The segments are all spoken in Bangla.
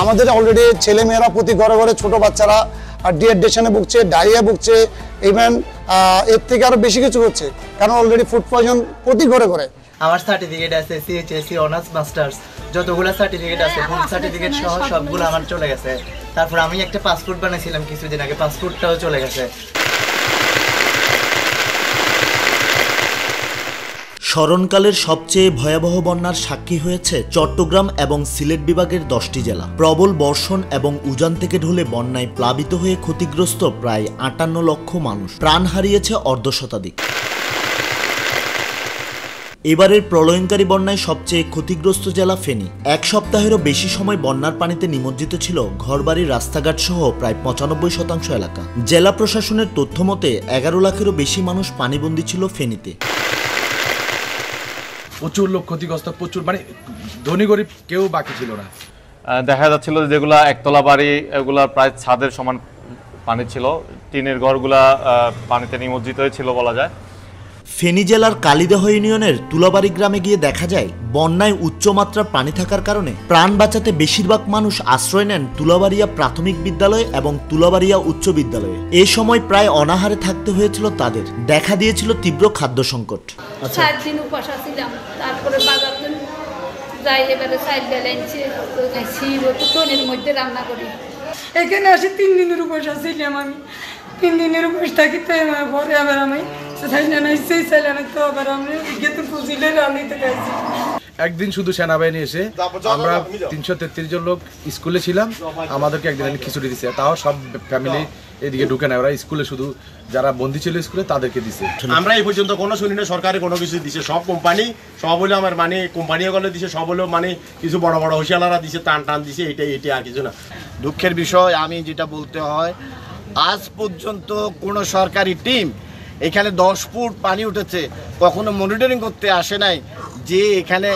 আমাদের অলরেডি ছেলেমেয়েরা প্রতি ঘরে ঘরে ছোট বাচ্চারা ডিহাইড্রেশনে ভুগছে, ডায়রিয়া ভুগছে, ইভেন এর থেকে আরো বেশি কিছু হচ্ছে, কারণ অলরেডি ফুড পয়জন প্রতি ঘরে ঘরে। আমার সার্টিফিকেট আছে, সিএইচএসসি অনার্স মাস্টার্স যতগুলো সার্টিফিকেট আছে, ফুল সার্টিফিকেট সহ সবগুলো আমার চলে গেছে। তারপর আমি একটা পাসপোর্ট বানাইছিলাম কিছুদিন আগে, পাসপোর্টটাও চলে গেছে। স্মরণকালের সবচেয়ে ভয়াবহ বন্যার সাক্ষী হয়েছে চট্টগ্রাম এবং সিলেট বিভাগের 10টি জেলা। প্রবল বর্ষণ এবং উজান থেকে ঢলে বন্যায় প্লাবিত হয়ে ক্ষতিগ্রস্ত প্রায় 58 লক্ষ মানুষ, প্রাণ হারিয়েছে অর্ধশতাধিক। এবারের প্রলয়ঙ্কারী বন্যায় সবচেয়ে ক্ষতিগ্রস্ত জেলা ফেনী। এক সপ্তাহেরও বেশি সময় বন্যার পানিতে নিমজ্জিত ছিল ঘরবাড়ি, রাস্তাঘাট সহ প্রায় 95% এলাকা। জেলা প্রশাসনের তথ্য মতে 11 লাখেরও বেশি মানুষ পানিবন্দী ছিল ফেনীতে। প্রচুর লোক ক্ষতিগ্রস্ত, প্রচুর মানে ধনী গরিব কেউ বাকি ছিল না। দেখা যাচ্ছিল যেগুলা একতলা বাড়ি, এগুলা প্রায় ছাদের সমান পানি ছিল, টিনের ঘরগুলা পানিতে নিমজ্জিত হয়েছিল বলা যায়। ফেনী জেলার কালিদহ ইউনিয়নের তুলাবাড়ি গ্রামে গিয়ে দেখা যায় বন্যায় উচ্চমাত্রার পানি থাকার কারণে প্রাণ বাঁচাতে বেশিরভাগ মানুষ আশ্রয় নেন তুলাবাড়িয়া প্রাথমিক বিদ্যালয় এবং তুলাবাড়িয়া উচ্চ বিদ্যালয়ে। এই সময় প্রায় অনাহারে থাকতে হয়েছিল তাদের। দেখা দিয়েছিল তীব্র খাদ্য সংকট। 4 দিন উপবাস ছিলাম, তারপরে বাজার যাই, এবারে সাইড ব্যালেন্সে টনের মধ্যে রান্না করি। এখানে আসি 3 দিনের উপবাস ছিলাম আমি। 3 দিনের উপবাস থাকি, তো পরে আবার আমি একদিন শুধু সেনাবাহিনী এসে আমরা 333 জন লোক স্কুলে ছিলাম, আমাদেরকে একদিন খিচুড়ি দিছে, তাও সব ফ্যামিলি এদিকে ঢুকে নেয়। ওরা স্কুলে শুধু যারা বন্দী ছিল স্কুলে তাদেরকে দিছে। আমরা এই পর্যন্ত কোনো শুনি না সরকারে কোনো কিছু দিছে। সব কোম্পানি, সব হলো আমার মানে কোম্পানিও গলে দিছে, সব হলো মানে কিছু বড় বড় হুঁশিয়ালারা দিছে, টান দিছে, এটাই আর কিছু না। দুঃখের বিষয় আমি যেটা বলতে হয়, আজ পর্যন্ত কোনো সরকারি টিম এখানে 10 ফুট পানি উঠেছে কখনো মনিটরিং করতে আসে নাই যে এখানে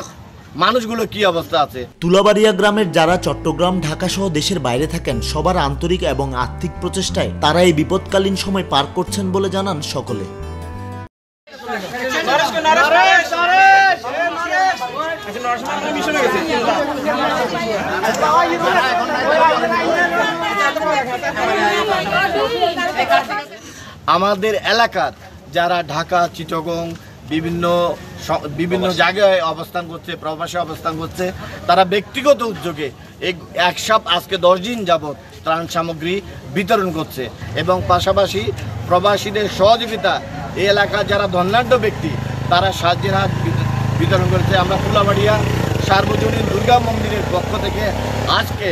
মানুষগুলো কি অবস্থা আছে। তুলাবাড়িয়া গ্রামের যারা চট্টগ্রাম, ঢাকা সহ দেশের বাইরে থাকেন, সবার আন্তরিক এবং আর্থিক প্রচেষ্টায় তারা এই বিপদকালীন সময় পার করছেন বলে জানান সকলে। আমাদের এলাকার যারা ঢাকা, চিটাগং বিভিন্ন জায়গায় অবস্থান করছে, প্রবাসে অবস্থান করছে, তারা ব্যক্তিগত উদ্যোগে আজকে 10 দিন যাবৎ ত্রাণ সামগ্রী বিতরণ করছে এবং পাশাপাশি প্রবাসীদের সহযোগিতা এই এলাকার যারা ধনাঢ্য ব্যক্তি তারা সাহায্যের হাত বিতরণ করেছে। আমরা তুলাবাড়িয়া সার্বজনীন দুর্গা মন্দিরের পক্ষ থেকে আজকে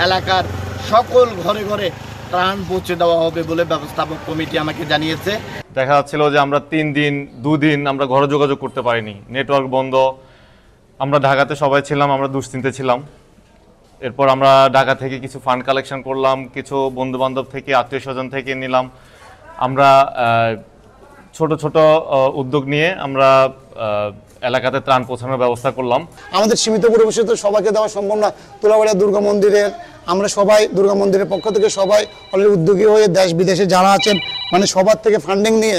এলাকার সকল ঘরে ঘরে ত্রাণ পৌঁছে দেওয়া হবে বলে ব্যবস্থাপক কমিটি আমাকে জানিয়েছে। দেখা যাচ্ছিল যে আমরা 2 দিন আমরা ঘরে যোগাযোগ করতে পারিনি, নেটওয়ার্ক বন্ধ। আমরা ঢাকাতে সবাই ছিলাম, আমরা দুশ্চিন্তে ছিলাম। এরপর আমরা ঢাকা থেকে কিছু ফান্ড কালেকশন করলাম, কিছু বন্ধু বান্ধব থেকে, আত্মীয় স্বজন থেকে নিলাম। আমরা ছোট ছোট উদ্যোগ নিয়ে আমরা এলাকাতে ত্রাণ পৌঁছানোর ব্যবস্থা করলাম। আমাদের সীমিত পরিবেশে তো সবাইকে দেওয়া সম্ভব না। তুলাবাড়িয়া দুর্গা মন্দিরের আমরা সবাই দুর্গা মন্দিরের পক্ষ থেকে সবাই অলরেডি উদ্যোগী হয়ে দেশ বিদেশে যারা আছেন মানে সবার থেকে ফান্ডিং নিয়ে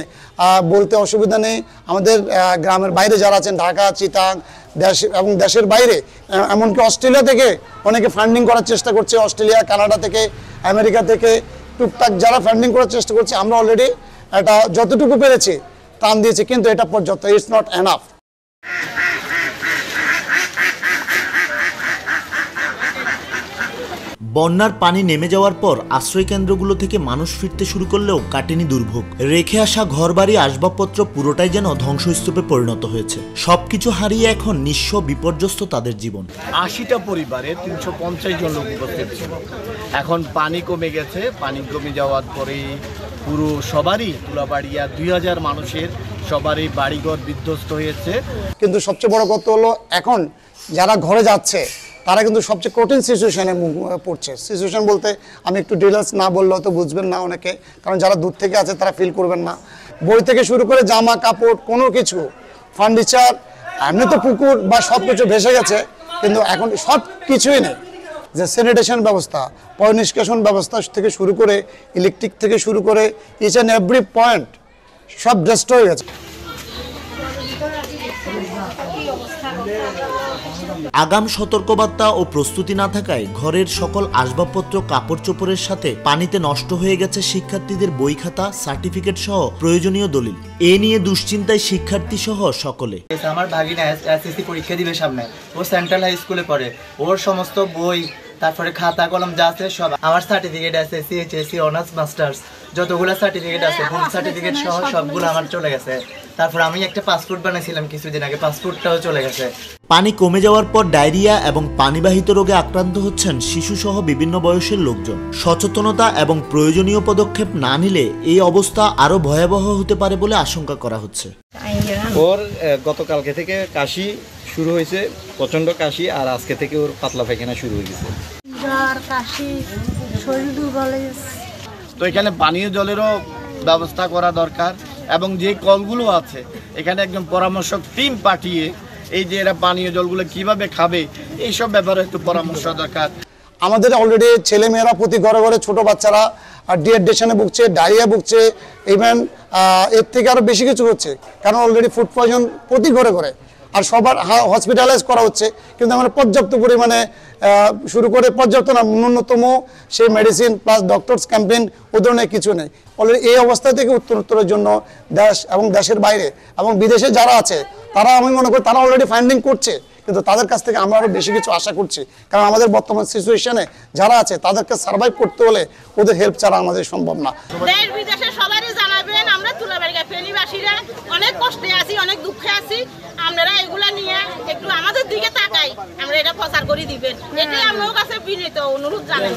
বলতে অসুবিধা নেই। আমাদের গ্রামের বাইরে যারা আছেন, ঢাকা, চিটাং, দেশ এবং দেশের বাইরে, এমনকি অস্ট্রেলিয়া থেকে অনেকে ফান্ডিং করার চেষ্টা করছে। অস্ট্রেলিয়া, কানাডা থেকে, আমেরিকা থেকে টুকটাক যারা ফান্ডিং করার চেষ্টা করছে। আমরা অলরেডি এটা যতটুকু পেরেছি ত্রাণ দিয়েছি, কিন্তু এটা পর্যাপ্ত, ইটস নট এনাফ। বন্যার পানি নেমে যাওয়ার পর আশ্রয় কেন্দ্রগুলো থেকে মানুষ ফিরতে শুরু করলেও কাটেনি দুর্ভোগ। রেখে আসা ঘরবাড়ি, আসবাবপত্র পুরোটাই যেন ধ্বংসস্তূপে পরিণত হয়েছে। সবকিছু হারিয়ে এখন নিঃস্ব, বিপর্যস্ত তাদের জীবন। 80টা পরিবারে 350 জন লোক উপস্থিত ছিল। এখন পানি কমে গেছে, পানি কমে যাওয়ার পরে পুরো সবারই তুলাবাড়িয়া 2000 মানুষের সবারই বাড়িঘর বিধ্বস্ত হয়েছে। কিন্তু সবচেয়ে বড় কথা হলো এখন যারা ঘরে যাচ্ছে তারা কিন্তু সবচেয়ে কঠিন সিচুয়েশনে পড়ছে। সিচুয়েশন বলতে আমি একটু ডিটেলস না বললে হয়তো বুঝবেন না অনেকে, কারণ যারা দূর থেকে আছে তারা ফিল করবেন না। বই থেকে শুরু করে জামা কাপড়, কোনো কিছু, ফার্নিচার, এমনি তো পুকুর বা সব কিছু ভেসে গেছে, কিন্তু এখন সব কিছুই নেই। যে স্যানিটেশন ব্যবস্থা, পয় নিষ্কাশন ব্যবস্থা থেকে শুরু করে ইলেকট্রিক থেকে শুরু করে ইচ অ্যান্ড এভরি পয়েন্ট সব ডেস্ট্রয় হয়ে গেছে। আগাম সতর্কবার্তা ও প্রস্তুতি না থাকায় ঘরের সকল আসবাবপত্র কাপড় চোপড়ের সাথে পানিতে নষ্ট হয়ে গেছে শিক্ষার্থীদের বই খাতা, সার্টিফিকেট সহ প্রয়োজনীয় দলিল। এ নিয়ে দুশ্চিন্তায় শিক্ষার্থী সহ সকলে। আমার ভাগিনা এসএসসি পরীক্ষা দিবে সামনে, ও সেন্ট্রাল হাই স্কুলে পড়ে, ওর সমস্ত বই তারপরে খাতা কলম যা আছে সব, আমার সার্টিফিকেট আছে সিএইচএসসি অনার্স মাস্টার্স যতগুলো সার্টিফিকেট আছে ফুল সার্টিফিকেট সহ সবগুলো আমার চলে গেছে। তারপর আমি একটা পাসপোর্ট বানাইছিলাম কিছুদিন আগে, পাসপোর্টটাও চলে গেছে। পানি কমে যাওয়ার পর ডায়রিয়া এবং পানিবাহিত রোগে আক্রান্ত হচ্ছেন শিশুসহ বিভিন্ন বয়সের লোকজন। সচেতনতা এবং প্রয়োজনীয় পদক্ষেপ না নিলে এই অবস্থা আরো ভয়াবহ হতে পারে বলে আশঙ্কা করা হচ্ছে। ওর গতকালকে থেকে কাশি শুরু হয়েছে, প্রচন্ড কাশি, আর আজকে থেকে ওর পাতলা পায়খানা শুরু হয়ে গেছে। জ্বর, কাশি, শরীর দুর্বল হয়ে গেছে। তো এখানে পানীয় জলেরও ব্যবস্থা করা দরকার, এবং যে কলগুলো আছে এখানে একজন পরামর্শক টিম পাঠিয়ে এই যে এরা পানীয় জলগুলো কিভাবে খাবে এইসব ব্যাপারে একটু পরামর্শ দরকার। আমাদের অলরেডি ছেলেমেয়েরা প্রতি ঘরে ঘরে ছোট বাচ্চারা ডিহাইড্রেশনে ভুগছে, ডায়রিয়া ভুগছে, ইভেন এর থেকে আরও বেশি কিছু হচ্ছে, কারণ অলরেডি ফুড পয়জন প্রতি ঘরে ঘরে, আর সবার হসপিটালাইজ করা হচ্ছে, কিন্তু আমরা পর্যাপ্ত পরিমাণে শুরু করে পর্যাপ্ত না, ন্যূনতম সেই মেডিসিন প্লাস ডক্টরস ক্যাম্পেইন ও ধরনের কিছু নেই। অলরেডি এই অবস্থা থেকে উত্তরোত্তরের জন্য দেশ এবং দেশের বাইরে এবং বিদেশে যারা আছে তারা, আমি মনে করি তারা অলরেডি ফাইন্ডিং করছে, কিন্তু তাদের কাছ থেকে আমরা আরও বেশি কিছু আশা করছি, কারণ আমাদের বর্তমান সিচুয়েশনে যারা আছে তাদেরকে সার্ভাইভ করতে হলে ওদের হেল্প ছাড়া আমাদের সম্ভব না। দেশ বিদেশে সবারই জানাবেন, আমরা তুলাবাড়িয়া ফেনীবাসীরা অনেক কষ্টে আছি, অনেক দুঃখে আছি, আপনারা এগুলা নিয়ে একটু আমাদের দিকে তাকাই, আমরা এটা প্রচার করে দিবেন, এটাই আমার কাছে বিনীত অনুরোধ জানাই।